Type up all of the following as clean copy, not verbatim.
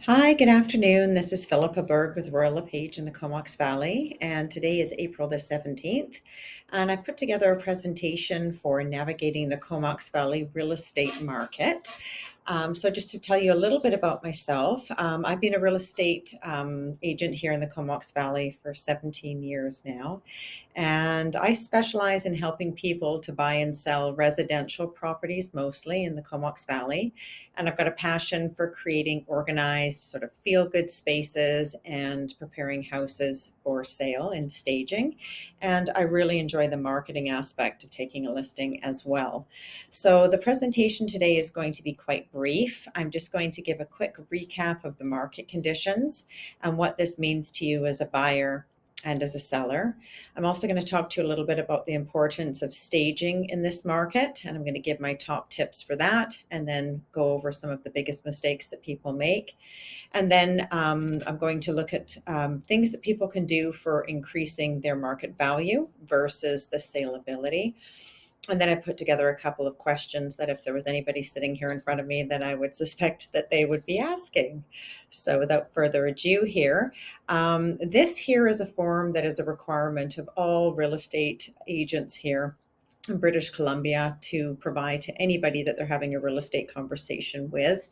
Hi, good afternoon. This is Philippa Berg with LePage in the Comox Valley, and today is April the 17th. And I've put together a presentation for navigating the Comox Valley real estate market. So just to tell you a little bit about myself, I've been a real estate agent here in the Comox Valley for 17 years now. And I specialize in helping people to buy and sell residential properties, mostly in the Comox Valley. And I've got a passion for creating organized, sort of feel good spaces and preparing houses for sale and staging. And I really enjoy the marketing aspect of taking a listing as well. So the presentation today is going to be quite brief. I'm just going to give a quick recap of the market conditions and what this means to you as a buyer and as a seller. I'm also going to talk to you a little bit about the importance of staging in this market, and I'm going to give my top tips for that, and then go over some of the biggest mistakes that people make. And then I'm going to look at things that people can do for increasing their market value versus the saleability. And then I put together a couple of questions that if there was anybody sitting here in front of me, then I would suspect that they would be asking. So without further ado here, this here is a form that is a requirement of all real estate agents here in British Columbia to provide to anybody that they're having a real estate conversation with.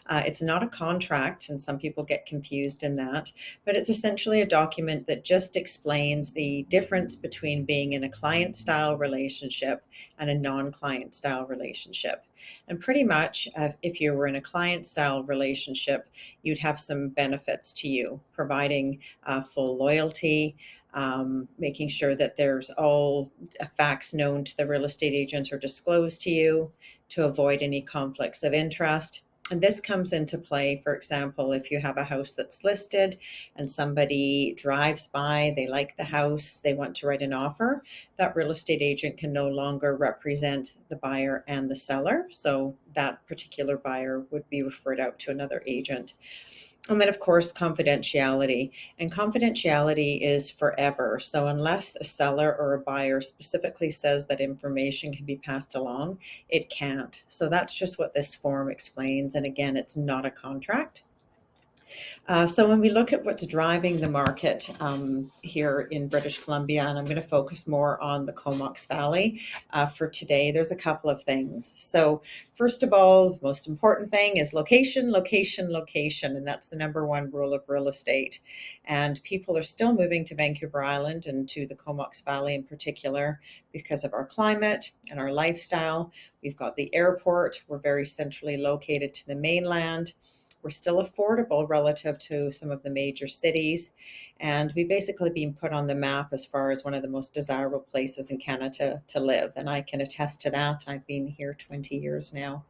It's not a contract, and some people get confused in that, but it's essentially a document that just explains the difference between being in a client style relationship and a non-client style relationship. And pretty much, if you were in a client style relationship, you'd have some benefits to you, providing full loyalty, making sure that there's all facts known to the real estate agent or disclosed to you to avoid any conflicts of interest. And this comes into play, for example, if you have a house that's listed and somebody drives by, they like the house, they want to write an offer, that real estate agent can no longer represent the buyer and the seller. So that particular buyer would be referred out to another agent. And then, of course, confidentiality. And confidentiality is forever. So unless a seller or a buyer specifically says that information can be passed along, it can't. So that's just what this form explains. And again, it's not a contract. So when we look at what's driving the market here in British Columbia, and I'm going to focus more on the Comox Valley for today, there's a couple of things. So first of all, the most important thing is location, location, location, and that's the number one rule of real estate. And people are still moving to Vancouver Island and to the Comox Valley in particular because of our climate and our lifestyle. We've got the airport. We're very centrally located to the mainland. We're still affordable relative to some of the major cities. And we've basically been put on the map as far as one of the most desirable places in Canada to live. And I can attest to that. I've been here 20 years now.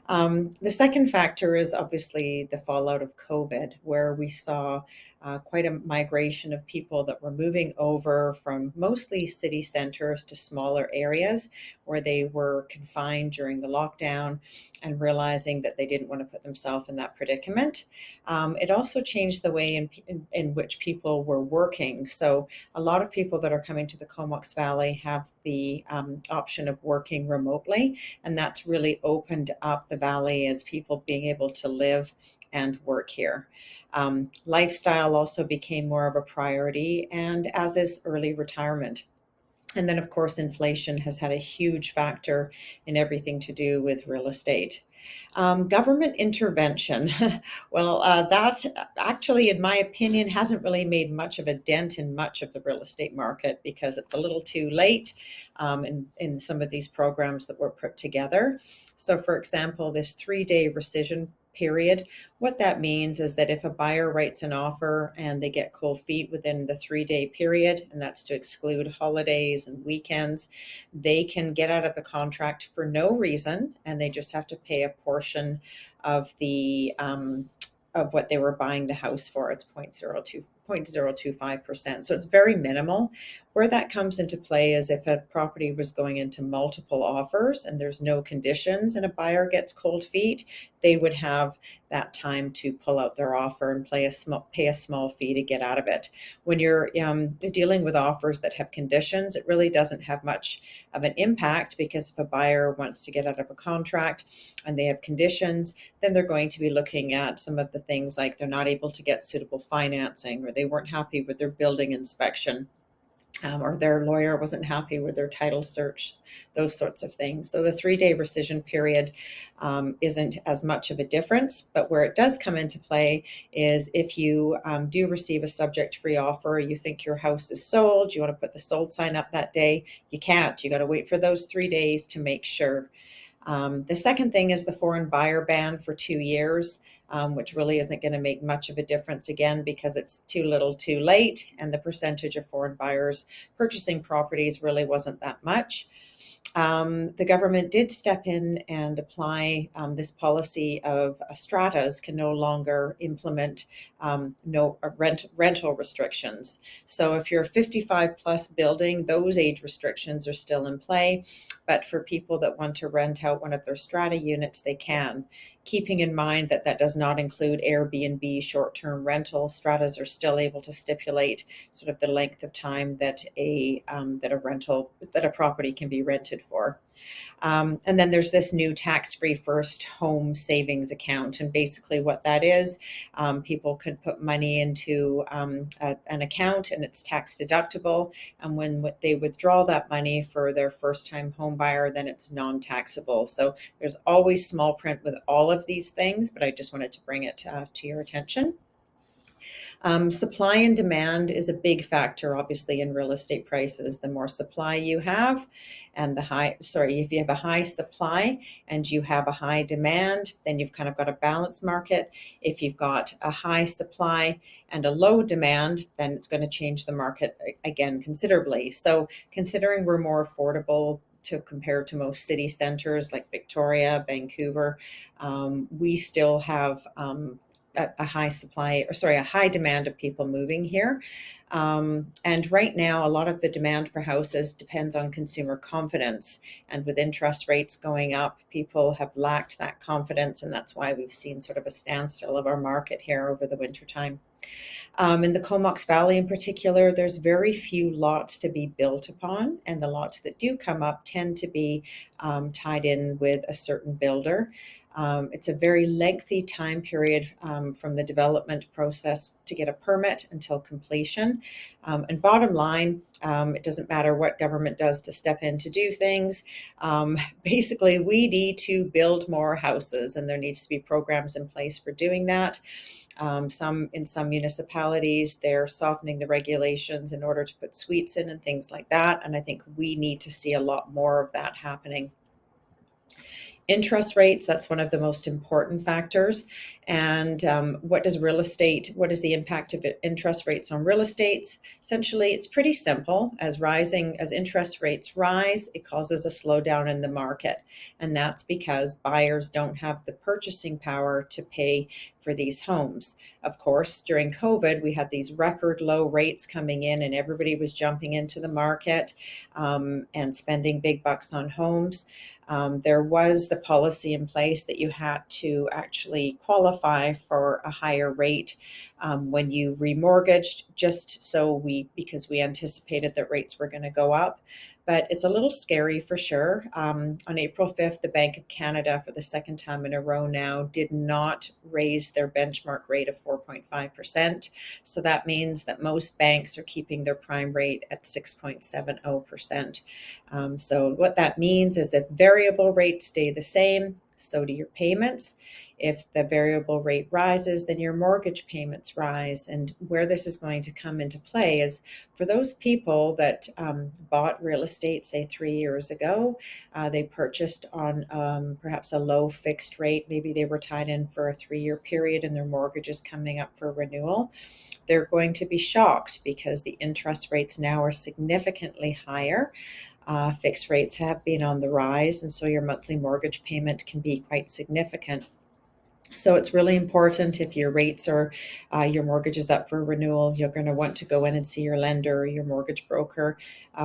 The second factor is obviously the fallout of COVID, where we saw quite a migration of people that were moving over from mostly city centers to smaller areas where they were confined during the lockdown and realizing that they didn't want to put themselves in that predicament. It also changed the way in which people were working. So a lot of people that are coming to the Comox Valley have the option of working remotely, and that's really opened up the valley as people being able to live and work here. Lifestyle also became more of a priority, and as is early retirement. And then, of course, inflation has had a huge factor in everything to do with real estate. Government intervention. Well, that actually, in my opinion, hasn't really made much of a dent in much of the real estate market because it's a little too late in some of these programs that were put together. So, for example, this 3-day rescission period, what that means is that if a buyer writes an offer and they get cold feet within the 3-day period, and that's to exclude holidays and weekends, they can get out of the contract for no reason, and they just have to pay a portion of the of what they were buying the house for. It's 0.02 0.025%. So it's very minimal. Where that comes into play is if a property was going into multiple offers and there's no conditions and a buyer gets cold feet, they would have that time to pull out their offer and pay a small fee to get out of it. When you're dealing with offers that have conditions, it really doesn't have much of an impact, because if a buyer wants to get out of a contract and they have conditions, then they're going to be looking at some of the things like they're not able to get suitable financing, or they weren't happy with their building inspection, or their lawyer wasn't happy with their title search, those sorts of things. So the 3-day rescission period isn't as much of a difference, but where it does come into play is if you do receive a subject-free offer, you think your house is sold, you want to put the sold sign up that day, you can't. You got to wait for those 3 days to make sure. The second thing is the foreign buyer ban for 2 years, which really isn't going to make much of a difference, again, because it's too little too late, and the percentage of foreign buyers purchasing properties really wasn't that much. The government did step in and apply this policy of stratas can no longer implement rental restrictions. So if you're a 55 plus building, those age restrictions are still in play. But for people that want to rent out one of their strata units, they can. Keeping in mind that that does not include Airbnb short-term rental, stratas are still able to stipulate sort of the length of time that a property can be rented for. And then there's this new tax-free first home savings account. And basically what that is, people can put money into an account and it's tax deductible. And when they withdraw that money for their first time home buyer, then it's non-taxable. So there's always small print with all of these things, but I just wanted to bring it to your attention. Supply and demand is a big factor, obviously, in real estate prices. The more supply you have, and if you have a high supply and you have a high demand, then you've kind of got a balanced market. If you've got a high supply and a low demand, then it's going to change the market again considerably. So considering we're more affordable compared to most city centers like Victoria, Vancouver, we still have a high demand of people moving here. And right now, a lot of the demand for houses depends on consumer confidence. And with interest rates going up, people have lacked that confidence. And that's why we've seen sort of a standstill of our market here over the wintertime. In the Comox Valley in particular, there's very few lots to be built upon, and the lots that do come up tend to be tied in with a certain builder. It's a very lengthy time period from the development process to get a permit until completion. And bottom line, it doesn't matter what government does to step in to do things. Basically, we need to build more houses, and there needs to be programs in place for doing that. In some municipalities, they're softening the regulations in order to put suites in and things like that. And I think we need to see a lot more of that happening. Interest rates, that's one of the most important factors. And what is the impact of interest rates on real estate? Essentially, it's pretty simple. As interest rates rise, it causes a slowdown in the market. And that's because buyers don't have the purchasing power to pay for these homes. Of course, during COVID, we had these record low rates coming in and everybody was jumping into the market and spending big bucks on homes. There was the policy in place that you had to actually qualify for a higher rate when you remortgaged, because we anticipated that rates were going to go up. But it's a little scary for sure. On April 5th, the Bank of Canada, for the second time in a row now, did not raise their benchmark rate of 4.5%. So that means that most banks are keeping their prime rate at 6.70%. So what that means is if variable rates stay the same, so do your payments. If the variable rate rises, then your mortgage payments rise. And where this is going to come into play is for those people that bought real estate, say 3 years ago, they purchased on perhaps a low fixed rate. Maybe they were tied in for a 3-year period and their mortgage is coming up for renewal. They're going to be shocked because the interest rates now are significantly higher. Fixed rates have been on the rise, and so your monthly mortgage payment can be quite significant. So it's really important if your rates are, your mortgage is up for renewal, you're going to want to go in and see your lender or your mortgage broker,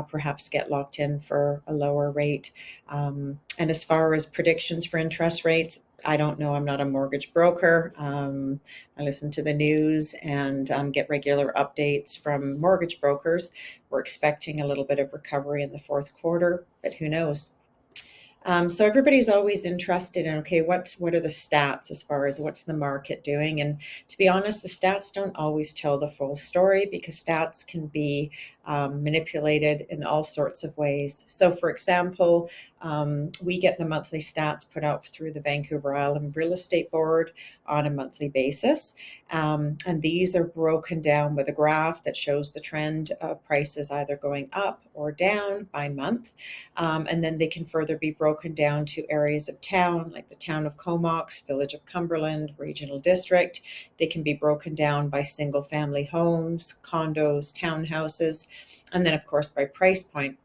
perhaps get locked in for a lower rate. And as far as predictions for interest rates, I don't know. I'm not a mortgage broker. I listen to the news and get regular updates from mortgage brokers. We're expecting a little bit of recovery in the fourth quarter, but who knows? So everybody's always interested in, okay, what are the stats as far as what's the market doing? And to be honest, the stats don't always tell the full story because stats can be manipulated in all sorts of ways. So for example, we get the monthly stats put out through the Vancouver Island Real Estate Board on a monthly basis. And these are broken down with a graph that shows the trend of prices either going up or down by month. And then they can further be broken down to areas of town, like the town of Comox, village of Cumberland, regional district. They can be broken down by single family homes, condos, townhouses, and then of course by price point.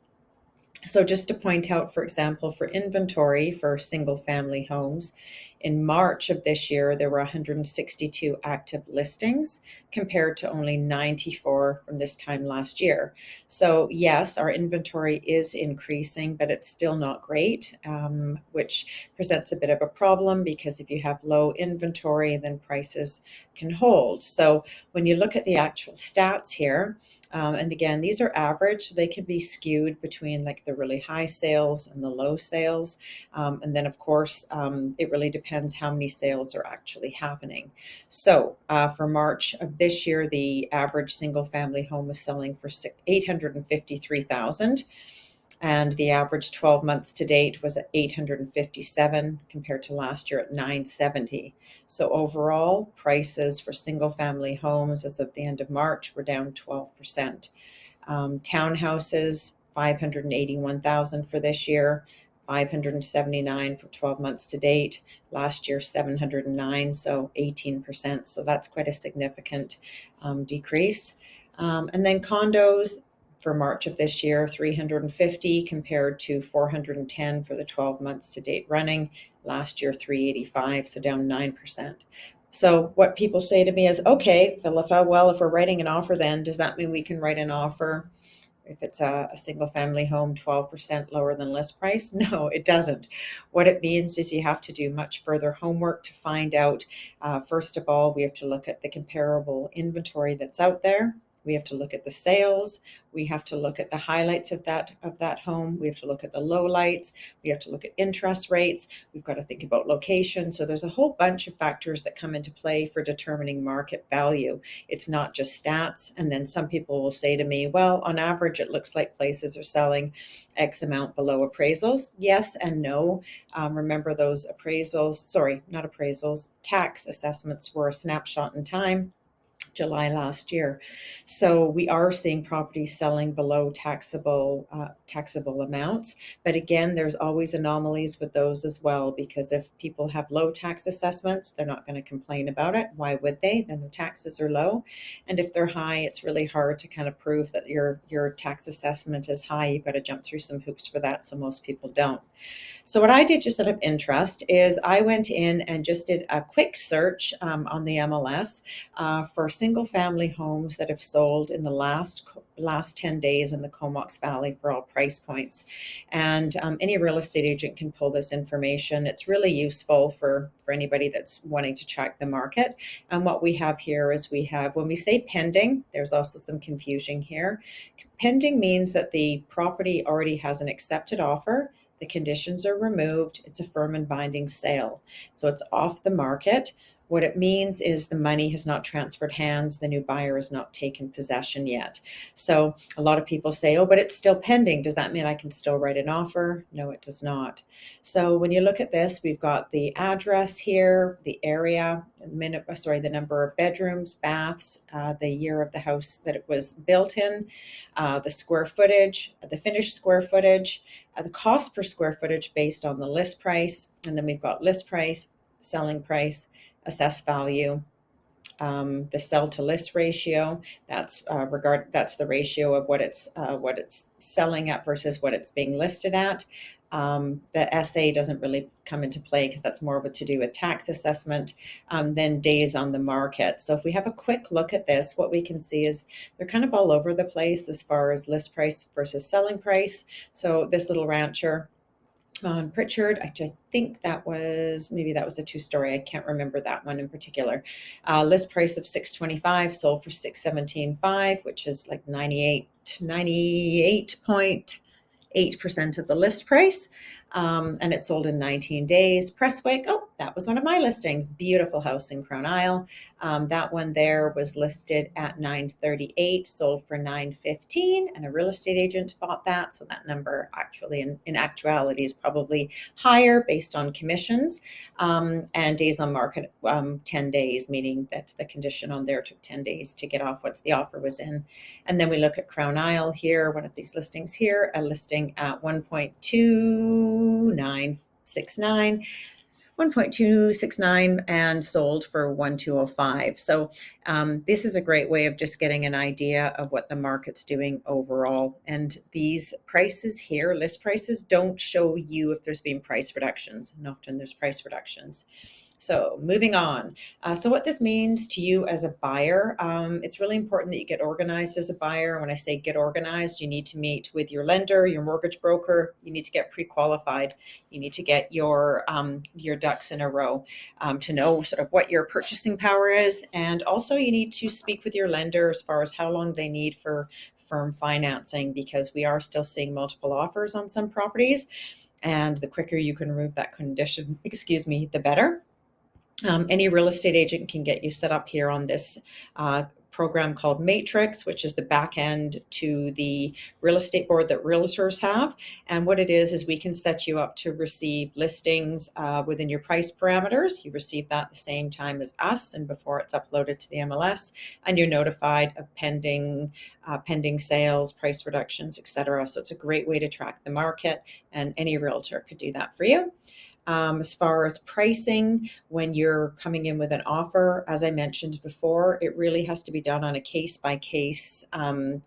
So just to point out, for example, for inventory for single family homes, in March of this year, there were 162 active listings compared to only 94 from this time last year. So yes, our inventory is increasing, but it's still not great, which presents a bit of a problem because if you have low inventory, then prices can hold. So when you look at the actual stats here, and again, these are average, so they can be skewed between like the really high sales and the low sales. And then, of course, it really depends how many sales are actually happening. So for March of this year, the average single family home was selling for 853,000. And the average 12 months to date was at 857 compared to last year at 970. So overall, prices for single family homes as of the end of March were down 12%. Townhouses, 581,000 for this year, 579 for 12 months to date. Last year, 709, so 18%. So that's quite a significant decrease. And then condos for March of this year, 350 compared to 410 for the 12 months to date running. Last year, 385, so down 9%. So what people say to me is, okay, Philippa, well, if we're writing an offer, then does that mean we can write an offer if it's a single family home 12% lower than list price? No, it doesn't. What it means is you have to do much further homework to find out. First of all, we have to look at the comparable inventory that's out there. We have to look at the sales. We have to look at the highlights of that home. We have to look at the lowlights. We have to look at interest rates. We've got to think about location. So there's a whole bunch of factors that come into play for determining market value. It's not just stats. And then some people will say to me, well, on average, it looks like places are selling X amount below appraisals. Yes and no. Remember those tax assessments were a snapshot in time. July last year. So we are seeing properties selling below taxable amounts. But again, there's always anomalies with those as well, because if people have low tax assessments, they're not going to complain about it. Why would they? Then the taxes are low. And if they're high, it's really hard to kind of prove that your tax assessment is high. You've got to jump through some hoops for that. So most people don't. So what I did just out of interest is I went in and just did a quick search on the MLS for single family homes that have sold in the last 10 days in the Comox Valley for all price points. And any real estate agent can pull this information. It's really useful for anybody that's wanting to track the market. And what we have here is when we say pending, there's also some confusion here. Pending means that the property already has an accepted offer. The conditions are removed. It's a firm and binding sale. So it's off the market. What it means is the money has not transferred hands. The new buyer has not taken possession yet. So a lot of people say, oh, but it's still pending. Does that mean I can still write an offer? No, it does not. So when you look at this, we've got the address here, the area, the number of bedrooms, baths, the year of the house that it was built in, the square footage, the finished square footage, the cost per square footage based on the list price. And then we've got list price, selling price, assessed value, The sell to list ratio, that's the ratio of what it's selling at versus what it's being listed at. The SA doesn't really come into play because that's more of a to do with tax assessment than days on the market. So if we have a quick look at this, what we can see is they're kind of all over the place as far as list price versus selling price. So this little rancher on Pritchard, I think that was a two-story. I can't remember that one in particular. List price of $625, sold for $617.5, which is like 98.8% of the list price. And it sold in 19 days. Prestwick, oh, that was one of my listings. Beautiful house in Crown Isle. That one there was listed at $938, sold for $915, and a real estate agent bought that. So that number actually in actuality is probably higher based on commissions. And days on market, 10 days, meaning that the condition on there took 10 days to get off once the offer was in. And then we look at Crown Isle here, one of these listings here, a listing at 1.2969 and sold for 1,205. So this is a great way of just getting an idea of what the market's doing overall. And these prices here, list prices, don't show you if there's been price reductions, and often there's price reductions. So moving on. So what this means to you as a buyer, it's really important that you get organized as a buyer. When I say get organized, you need to meet with your lender, your mortgage broker. You need to get pre-qualified. You need to get your ducks in a row to know sort of what your purchasing power is. And also you need to speak with your lender as far as how long they need for firm financing, because we are still seeing multiple offers on some properties. And the quicker you can remove that condition, the better. Any real estate agent can get you set up here on this program called Matrix, which is the back end to the real estate board that realtors have. And what it is we can set you up to receive listings within your price parameters. You receive that at the same time as us and before it's uploaded to the MLS, and you're notified of pending sales, price reductions, etc. So it's a great way to track the market, and any realtor could do that for you. As far as pricing, when you're coming in with an offer, as I mentioned before, it really has to be done on a case-by-case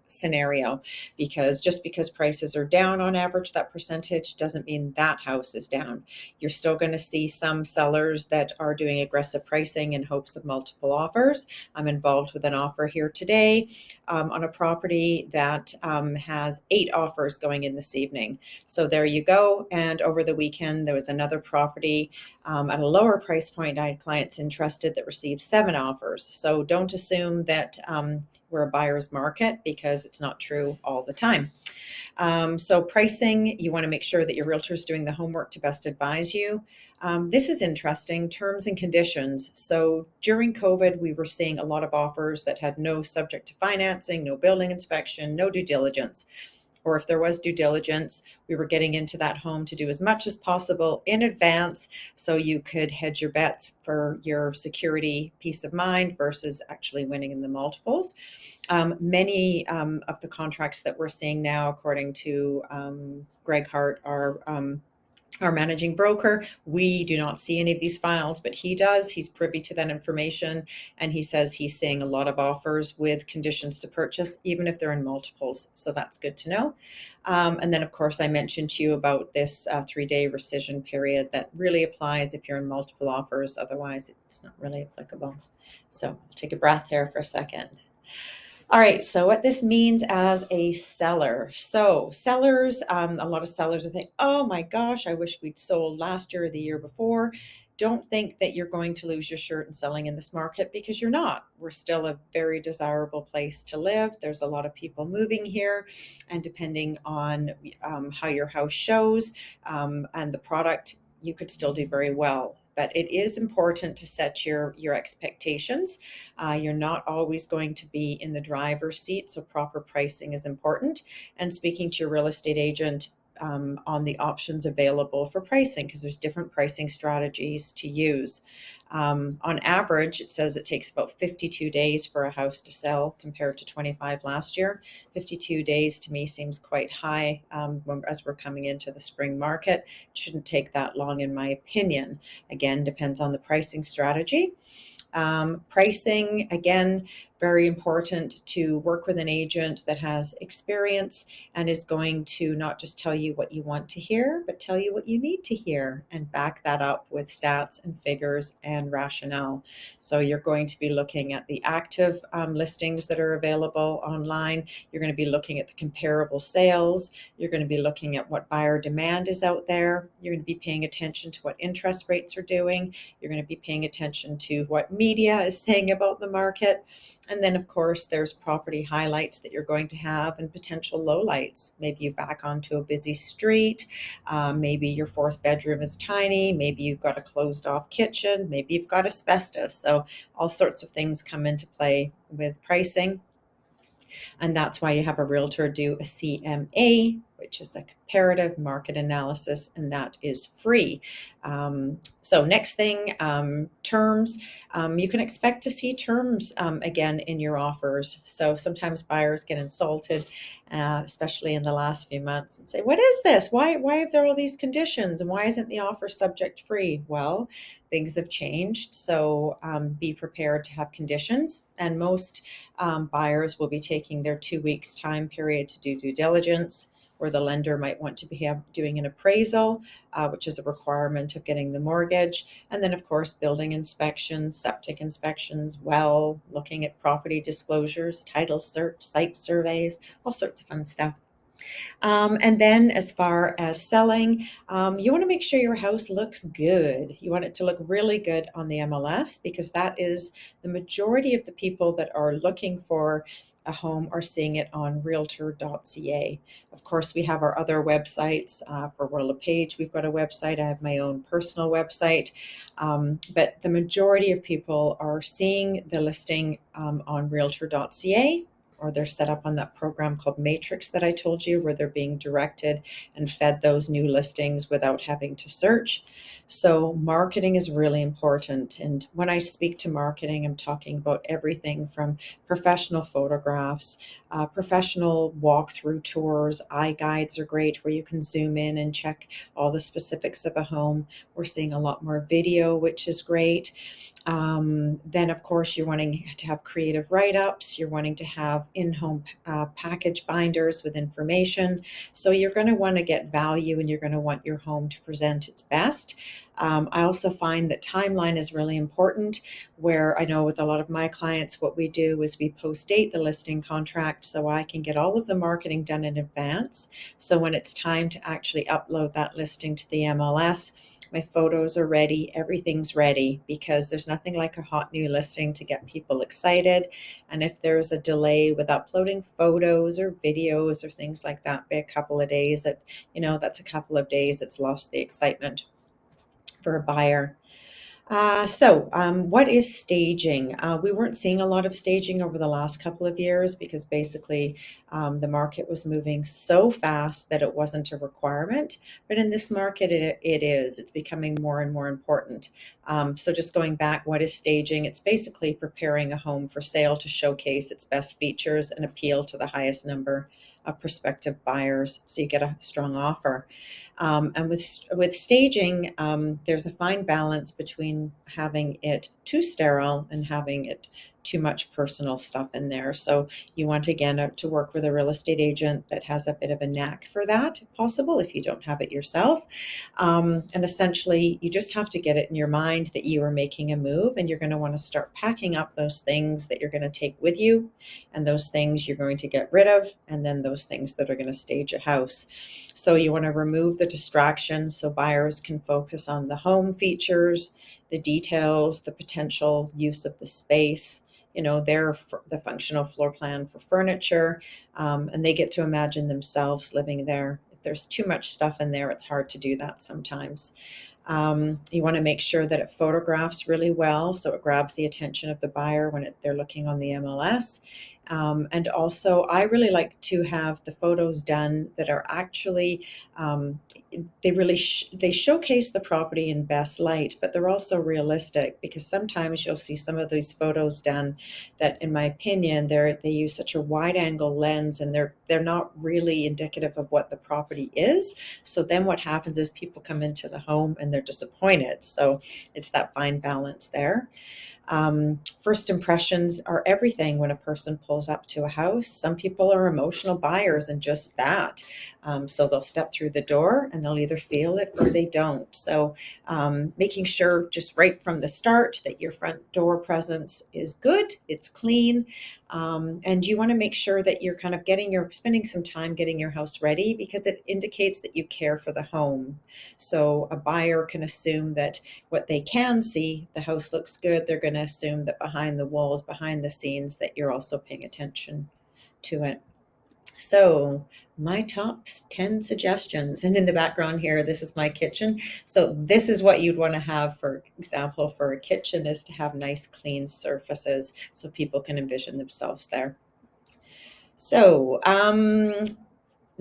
scenario, because just because prices are down on average, that percentage doesn't mean that house is down. You're still going to see some sellers that are doing aggressive pricing in hopes of multiple offers. I'm involved with an offer here today on a property that has 8 offers going in this evening. So there you go. And over the weekend, there was another property at a lower price point. I had clients interested that received 7 offers. So don't assume that we're a buyer's market, because it's not true all the time. So pricing, you want to make sure that your realtor is doing the homework to best advise you. This is interesting, terms and conditions. So during COVID, we were seeing a lot of offers that had no subject to financing, no building inspection, no due diligence. Or if there was due diligence, we were getting into that home to do as much as possible in advance so you could hedge your bets for your security peace of mind versus actually winning in the multiples. Many of the contracts that we're seeing now, according to Greg Hart, our managing broker, we do not see any of these files, but he does. He's privy to that information, and he says he's seeing a lot of offers with conditions to purchase, even if they're in multiples. So that's good to know. And then, of course, I mentioned to you about this 3-day rescission period that really applies if you're in multiple offers. Otherwise, it's not really applicable. So I'll take a breath here for a second. All right, so what this means as a seller. So sellers, a lot of sellers are thinking, oh my gosh, I wish we'd sold last year or the year before. Don't think that you're going to lose your shirt in selling in this market, because you're not. We're still a very desirable place to live. There's a lot of people moving here, and depending on how your house shows and the product, you could still do very well. But it is important to set your expectations. You're not always going to be in the driver's seat, so proper pricing is important. And speaking to your real estate agent on the options available for pricing, because there's different pricing strategies to use. On average, it says it takes about 52 days for a house to sell compared to 25 last year. 52 days to me seems quite high as we're coming into the spring market. It shouldn't take that long, in my opinion. Again, depends on the pricing strategy. Pricing, again, very important to work with an agent that has experience and is going to not just tell you what you want to hear, but tell you what you need to hear and back that up with stats and figures and rationale. So you're going to be looking at the active listings that are available online. You're going to be looking at the comparable sales. You're going to be looking at what buyer demand is out there. You're going to be paying attention to what interest rates are doing. You're going to be paying attention to what media is saying about the market. And then, of course, there's property highlights that you're going to have and potential lowlights. Maybe you back onto a busy street. Maybe your fourth bedroom is tiny. Maybe you've got a closed off kitchen. Maybe you've got asbestos. So all sorts of things come into play with pricing. And that's why you have a realtor do a CMA, which is a comparative market analysis, and that is free. So next thing, terms. You can expect to see terms again in your offers. So sometimes buyers get insulted, especially in the last few months, and say, what is this? Why have there all these conditions? And why isn't the offer subject free? Well, things have changed. So be prepared to have conditions. And most buyers will be taking their 2 weeks time period to do due diligence, where the lender might want to be doing an appraisal, which is a requirement of getting the mortgage. And then, of course, building inspections, septic inspections, well, looking at property disclosures, title search, site surveys, all sorts of fun stuff. And then as far as selling, you want to make sure your house looks good. You want it to look really good on the MLS, because that is the majority of the people that are looking for a home are seeing it on Realtor.ca. Of course, we have our other websites. For LePage, we've got a website. I have my own personal website. But the majority of people are seeing the listing on Realtor.ca, or they're set up on that program called Matrix that I told you, where they're being directed and fed those new listings without having to search. So marketing is really important. And when I speak to marketing, I'm talking about everything from professional photographs, professional walkthrough tours. Eye guides are great, where you can zoom in and check all the specifics of a home. We're seeing a lot more video, which is great. Then, of course, you're wanting to have creative write-ups. You're wanting to have in-home package binders with information. So you're going to want to get value, and you're going to want your home to present its best. I also find that timeline is really important, where I know with a lot of my clients, what we do is we post-date the listing contract so I can get all of the marketing done in advance. So when it's time to actually upload that listing to the MLS, my photos are ready, everything's ready, because there's nothing like a hot new listing to get people excited. And if there's a delay with uploading photos or videos or things like that by a couple of days, that's a couple of days, it's lost the excitement for a buyer. What is staging? We weren't seeing a lot of staging over the last couple of years, because basically the market was moving so fast that it wasn't a requirement. But in this market, it is. It's becoming more and more important. So just going back, what is staging? It's basically preparing a home for sale to showcase its best features and appeal to the highest number of prospective buyers, so you get a strong offer. And with staging, there's a fine balance between having it too sterile and having it too much personal stuff in there. So you want, again, to work with a real estate agent that has a bit of a knack for that, if possible, if you don't have it yourself. And essentially, you just have to get it in your mind that you are making a move, and you're going to want to start packing up those things that you're going to take with you, and those things you're going to get rid of, and then those things that are going to stage a house. So you want to remove the distractions so buyers can focus on the home features, the details, the potential use of the space, the functional floor plan for furniture, and they get to imagine themselves living there. If there's too much stuff in there, it's hard to do that sometimes. You want to make sure that it photographs really well, so it grabs the attention of the buyer when they're looking on the MLS. And also, I really like to have the photos done that are actually, they showcase the property in best light, but they're also realistic, because sometimes you'll see some of these photos done that, in my opinion, they use such a wide angle lens, and they're not really indicative of what the property is. So then what happens is people come into the home and they're disappointed. So it's that fine balance there. First impressions are everything when a person pulls up to a house. Some people are emotional buyers and just that. So they'll step through the door and they'll either feel it or they don't. So making sure just right from the start that your front door presence is good, it's clean, and you want to make sure that you're kind of spending some time getting your house ready, because it indicates that you care for the home. So a buyer can assume that what they can see, the house looks good. They're going to assume that behind the walls, behind the scenes, that you're also paying attention to it. So my top 10 suggestions, and in the background here, this is my kitchen. So this is what you'd want to have, for example, for a kitchen, is to have nice clean surfaces so people can envision themselves there. So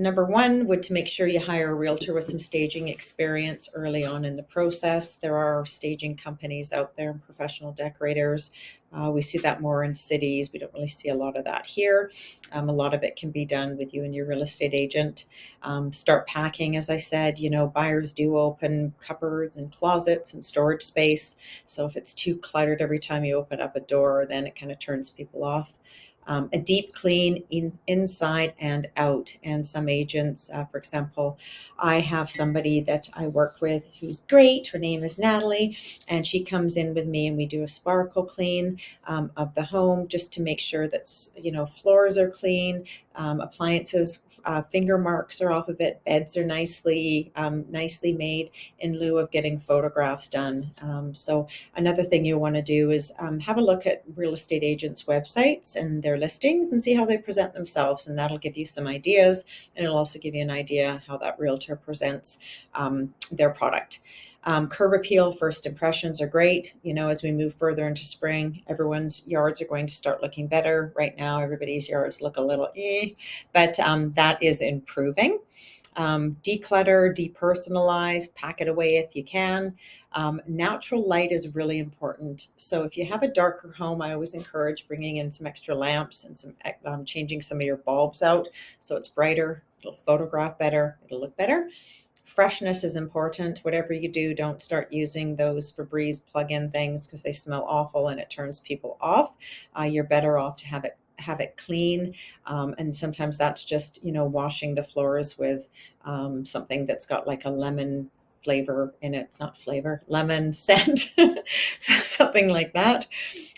number one would to make sure you hire a realtor with some staging experience early on in the process. There are staging companies out there and professional decorators. We see that more in cities. We don't really see a lot of that here. A lot of it can be done with you and your real estate agent. Start packing, as I said. Buyers do open cupboards and closets and storage space. So if it's too cluttered every time you open up a door, then it kind of turns people off. A deep clean inside and out. And some agents, for example, I have somebody that I work with who's great. Her name is Natalie, and she comes in with me and we do a sparkle clean of the home, just to make sure that floors are clean, appliances, finger marks are off of it, beds are nicely made, in lieu of getting photographs done. So another thing you'll want to do is have a look at real estate agents' websites and their listings and see how they present themselves, and that'll give you some ideas, and it'll also give you an idea how that realtor presents their product. Curb appeal, first impressions are great. As we move further into spring, everyone's yards are going to start looking better. Right now, everybody's yards look a little but that is improving. Declutter, depersonalize, pack it away if you can. Natural light is really important. So if you have a darker home, I always encourage bringing in some extra lamps and changing some of your bulbs out so it's brighter. It'll photograph better. It'll look better. Freshness is important. Whatever you do, don't start using those Febreze plug-in things, because they smell awful and it turns people off. You're better off to have it clean, and sometimes that's just washing the floors with something that's got like a lemon flavor in it, not flavor, lemon scent. So something like that.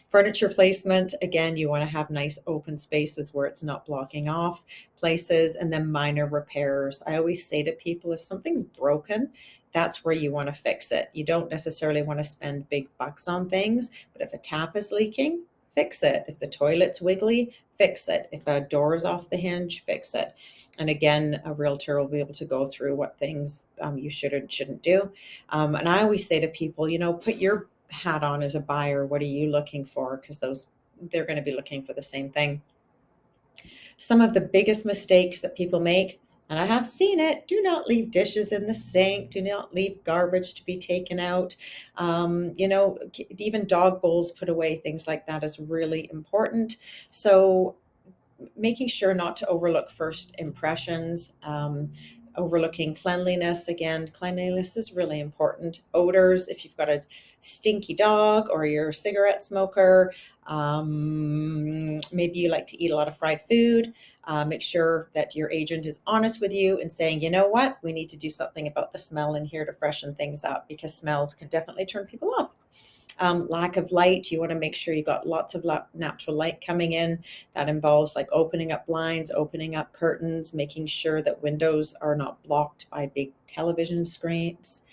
Furniture placement, again, you want to have nice open spaces where it's not blocking off places. And then minor repairs. I always say to people, if something's broken, that's where you want to fix it. You don't necessarily want to spend big bucks on things, but if a tap is leaking, fix it. If the toilet's wiggly, fix it. If a door is off the hinge, fix it. And again, a realtor will be able to go through what things you should and shouldn't do. And I always say to people, put your hat on as a buyer. What are you looking for? Because they're going to be looking for the same thing. Some of the biggest mistakes that people make, and I have seen it: do not leave dishes in the sink, do not leave garbage to be taken out. Even dog bowls put away, things like that is really important. So making sure not to overlook first impressions. Overlooking cleanliness. Again, cleanliness is really important. Odors, if you've got a stinky dog or you're a cigarette smoker, maybe you like to eat a lot of fried food, make sure that your agent is honest with you and saying, you know what, we need to do something about the smell in here to freshen things up, because smells can definitely turn people off. Lack of light, you want to make sure you got lots of natural light coming in. That involves like opening up blinds, opening up curtains, making sure that windows are not blocked by big television screens.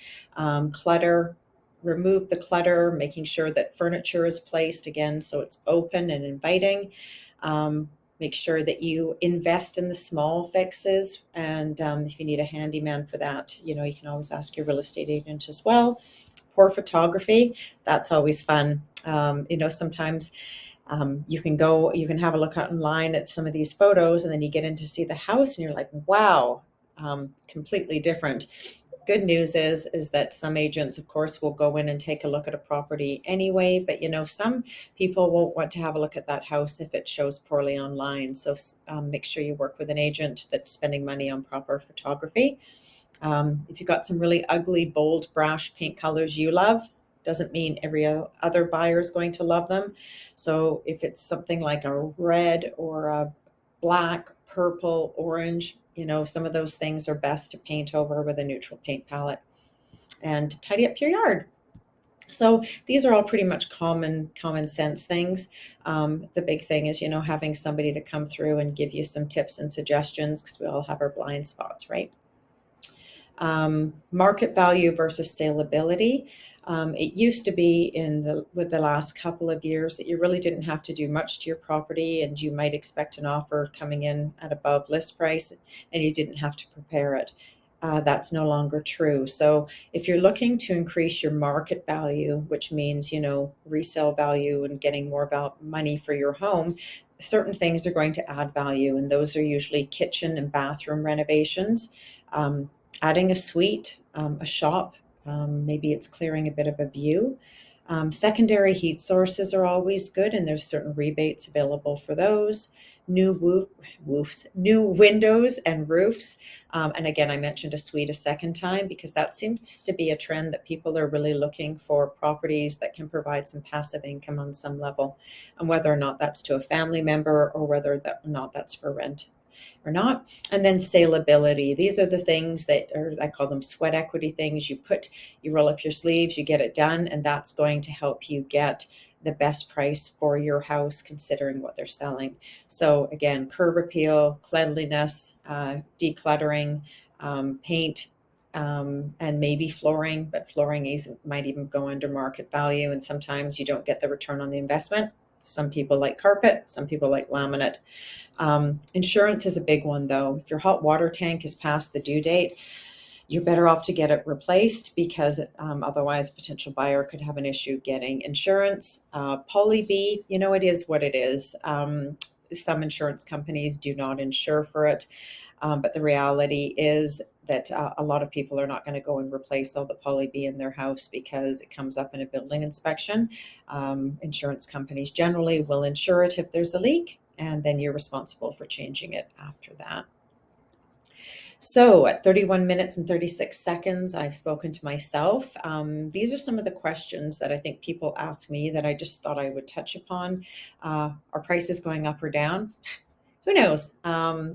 Clutter, remove the clutter, making sure that furniture is placed again so it's open and inviting. Make sure that you invest in the small fixes, and if you need a handyman for that, you can always ask your real estate agent as well. Poor photography, that's always fun. Sometimes you can have a look online at some of these photos, and then you get in to see the house and you're like, wow, completely different. Good news is that some agents, of course, will go in and take a look at a property anyway, but some people won't want to have a look at that house if it shows poorly online. So make sure you work with an agent that's spending money on proper photography. If you've got some really ugly, bold, brash paint colors you love, doesn't mean every other buyer is going to love them. So if it's something like a red or a black, purple, orange, some of those things are best to paint over with a neutral paint palette and tidy up your yard. So these are all pretty much common sense things. The big thing is, having somebody to come through and give you some tips and suggestions, because we all have our blind spots, right? Market value versus saleability. It used to be with the last couple of years that you really didn't have to do much to your property, and you might expect an offer coming in at above list price and you didn't have to prepare it. That's no longer true. So if you're looking to increase your market value, which means, resale value and getting more about money for your home, certain things are going to add value, and those are usually kitchen and bathroom renovations. Adding a suite, a shop, maybe it's clearing a bit of a view. Secondary heat sources are always good, and there's certain rebates available for those. New windows and roofs. And again, I mentioned a suite a second time because that seems to be a trend that people are really looking for properties that can provide some passive income on some level, and whether or not that's to a family member or whether or not that's for rent or not. And then saleability. These are the things that are, I call them sweat equity things. You roll up your sleeves, you get it done, and that's going to help you get the best price for your house considering what they're selling. So again, curb appeal, cleanliness, decluttering, paint, and maybe flooring, but flooring might even go under market value, and sometimes you don't get the return on the investment. Some people like carpet, some people like laminate. Insurance is a big one, though. If your hot water tank is past the due date, you're better off to get it replaced, because otherwise a potential buyer could have an issue getting insurance. Poly B, it is what it is. Some insurance companies do not insure for it, but the reality is that a lot of people are not going to go and replace all the poly B in their house because it comes up in a building inspection. Insurance companies generally will insure it if there's a leak, and then you're responsible for changing it after that. So at 31 minutes and 36 seconds, I've spoken to myself. These are some of the questions that I think people ask me that I just thought I would touch upon. Are prices going up or down? Who knows?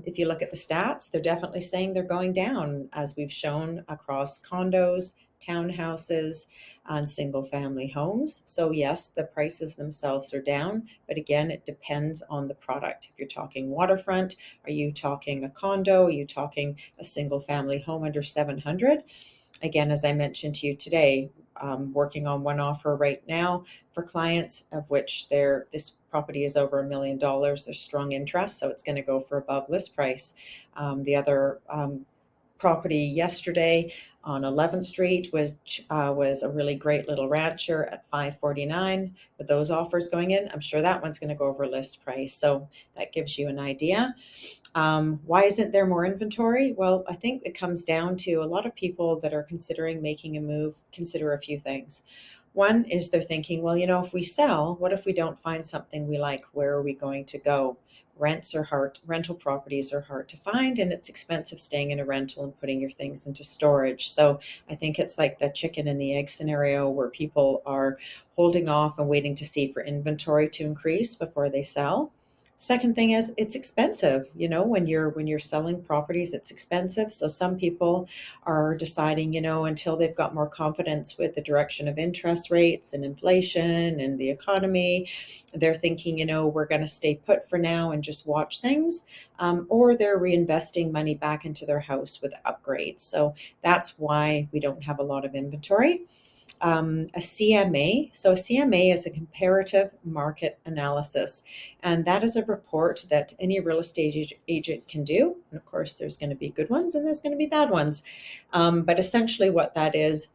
If you look at the stats, they're definitely saying they're going down, as we've shown across condos, townhouses, and single family homes. So yes, the prices themselves are down, but again, it depends on the product. If you're talking waterfront, are you talking a condo? Are you talking a single family home under 700? Again, as I mentioned to you today, working on one offer right now for clients, of which this property is over $1 million. There's strong interest, so it's going to go for above list price. The other property yesterday on 11th Street, which was a really great little rancher at $549. With those offers going in, I'm sure that one's going to go over list price. So that gives you an idea. Why isn't there more inventory? Well, I think it comes down to a lot of people that are considering making a move consider a few things. One is they're thinking, well, if we sell, what if we don't find something we like? Where are we going to go? Rental properties are hard to find, and it's expensive staying in a rental and putting your things into storage. So I think it's like the chicken and the egg scenario, where people are holding off and waiting to see for inventory to increase before they sell. Second thing is it's expensive. When you're selling properties, it's expensive. So some people are deciding, until they've got more confidence with the direction of interest rates and inflation and the economy, they're thinking, we're going to stay put for now and just watch things, or they're reinvesting money back into their house with upgrades. So that's why we don't have a lot of inventory. A CMA. So a CMA is a comparative market analysis, and that is a report that any real estate agent can do. And of course, there's going to be good ones and there's going to be bad ones. But essentially what that is,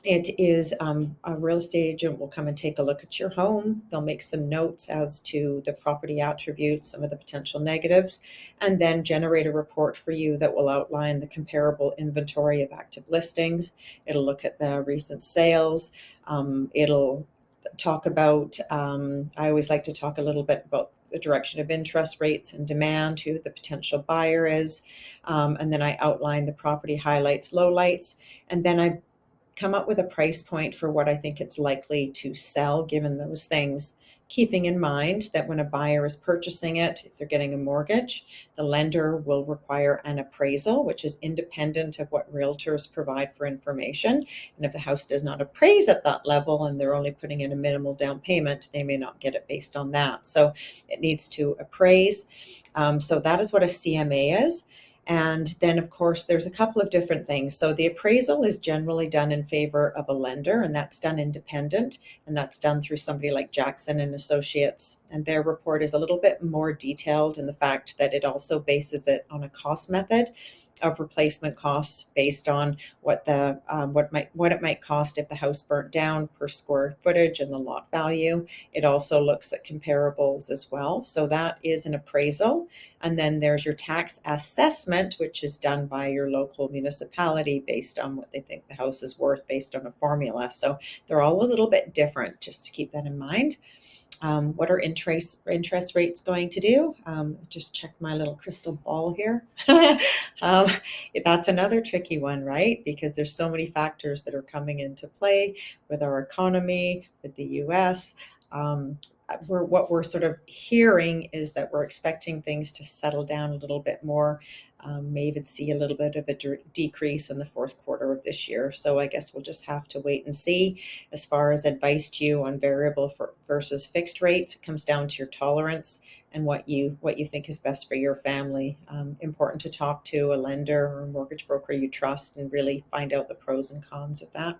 it is a real estate agent will come and take a look at your home. They'll make some notes as to the property attributes, some of the potential negatives, and then generate a report for you that will outline the comparable inventory of active listings. It'll look at the recent sales. It'll talk about, I always like to talk a little bit about the direction of interest rates and demand, who the potential buyer is. And then I outline the property highlights, lowlights, and then I come up with a price point for what I think it's likely to sell given those things, keeping in mind that when a buyer is purchasing it, if they're getting a mortgage, the lender will require an appraisal, which is independent of what realtors provide for information. And if the house does not appraise at that level and they're only putting in a minimal down payment, they may not get it based on that. So it needs to appraise. So that is what a CMA is. And then, of course, there's a couple of different things. So the appraisal is generally done in favor of a lender, and that's done independent, and that's done through somebody like Jackson and Associates. And their report is a little bit more detailed in the fact that it also bases it on a cost method of replacement costs based on what it might cost if the house burnt down per square footage and the lot value. It also looks at comparables as well. So that is an appraisal. And then there's your tax assessment, which is done by your local municipality based on what they think the house is worth based on a formula. So they're all a little bit different, just to keep that in mind. What are interest rates going to do? Just check my little crystal ball here. um, that's another tricky one, right? Because there's so many factors that are coming into play with our economy, with the US. What we're sort of hearing is that we're expecting things to settle down a little bit more. May even see a little bit of a decrease in the fourth quarter of this year. So I guess we'll just have to wait and see. As far as advice to you on variable versus fixed rates, it comes down to your tolerance and what you think is best for your family. Important to talk to a lender or a mortgage broker you trust and really find out the pros and cons of that.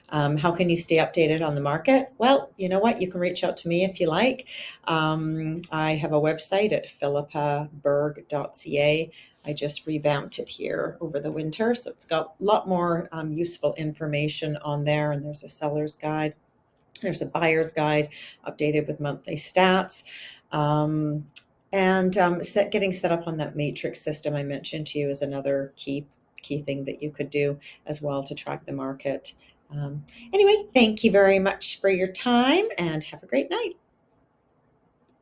How can you stay updated on the market? Well, you know what? You can reach out to me if you like. I have a website at philippaberg.ca. I just revamped it here over the winter, so it's got a lot more useful information on there, and there's a seller's guide. There's a buyer's guide updated with monthly stats. Getting set up on that matrix system I mentioned to you is another key thing that you could do as well to track the market. Anyway, thank you very much for your time and have a great night.